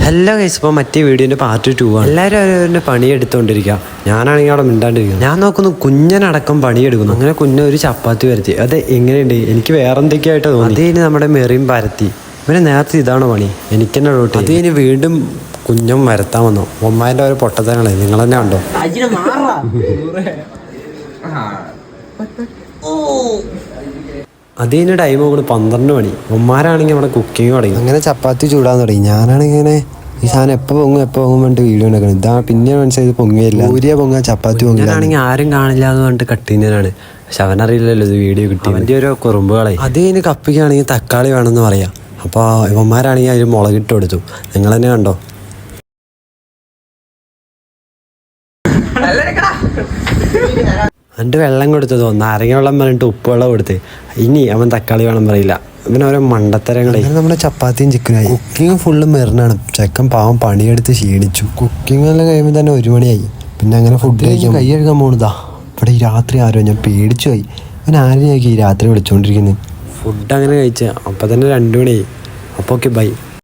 Hello guys, ഇപ്പോൾ മറ്റേ വീഡിയോൻ്റെ പാർട്ട് 2 ആണ്. എല്ലാവരും അവരവരുടെ പണി എടുത്തുകൊണ്ടിരിക്കുക. ഞാനാണെങ്കിൽ അവിടെ മിണ്ടാണ്ടിരിക്കുന്നു. ഞാൻ നോക്കുന്നു കുഞ്ഞനടക്കം പണിയെടുക്കുന്നു. അങ്ങനെ കുഞ്ഞ ഒരു ചപ്പാത്തി വരുത്തി. അത് എങ്ങനെയുണ്ട്? എനിക്ക് വേറെ എന്തൊക്കെയായിട്ട് തോന്നി. അത് ഇനി നമ്മുടെ മെറിയും പരത്തി. ഇവനെ നേരത്തെ ഇതാണ് പണി. എനിക്ക് തന്നെ ഡൗട്ട്. അത് ഇനി വീണ്ടും കുഞ്ഞും വരത്താൻ വന്നു. ഒമ്മാൻ്റെ ഒരു പൊട്ടത്തങ്ങളെ നിങ്ങൾ തന്നെ കണ്ടോ? അതിന് ടൈം നോക്കുന്നത് 12 മണി. ഉമ്മാരാണെങ്കിൽ അവിടെ കുക്കിങ് തുടങ്ങി. അങ്ങനെ ചപ്പാത്തി ചൂടാൻ തുടങ്ങി. ഞാനാണെങ്കിൽ ഇങ്ങനെ ഈ സാധനം എപ്പോൾ പൊങ്ങും വേണ്ടി വീഡിയോ ഉണ്ടാക്കണം. ഇതാ പിന്നെ മനസ്സിലായത് പൊങ്ങിയില്ല. ഊരിയ പൊങ്ങാൻ ചപ്പാത്തി പൊങ്ങിയാണെങ്കിൽ ആരും കാണില്ല എന്ന് പറഞ്ഞിട്ട് കട്ടിങ്ങനാണ്. പക്ഷെ അവനറിയില്ലല്ലോ ഇത് വീഡിയോ കിട്ടി. അവൻ്റെ ഒരു കുറുമ്പുകളെ. അത് കഴിഞ്ഞ് കപ്പിക്കാണെങ്കിൽ തക്കാളി വേണമെന്ന് പറയാം. അപ്പോൾ ഇവന്മാരാണെങ്കിൽ അതിൽ മുളകിട്ട് കൊടുത്തു. നിങ്ങൾ തന്നെ കണ്ടോ? എന്നിട്ട് വെള്ളം കൊടുത്തതോ നാരങ്ങ വെള്ളം പറഞ്ഞിട്ട് ഉപ്പ് വെള്ളം കൊടുത്ത്. ഇനി അവൻ തക്കാളി വേണം പറയില്ല. ഇവനോരോ മണ്ടത്തരങ്ങളെ. നമ്മുടെ ചപ്പാത്തിയും ചിക്കനായി. Cooking full മെറിനാണ്. ചെക്കൻ പാവം പണിയെടുത്ത് ക്ഷീണിച്ചു. കുക്കിംഗ് എല്ലാം കഴിയുമ്പോൾ തന്നെ 1 മണിയായി. പിന്നെ അങ്ങനെ ഫുഡ് കഴിക്കാൻ കൈ കഴുകാൻ പോണതാ. ഇവിടെ ഈ രാത്രി ആരോ ഞാൻ പേടിച്ചു പോയി. അവൻ ആരും നോക്കി ഈ രാത്രി വിളിച്ചുകൊണ്ടിരിക്കുന്നത്. ഫുഡ് അങ്ങനെ കഴിച്ച അപ്പം തന്നെ 2 മണിയായി. അപ്പോൾ ഓക്കെ, ബൈ.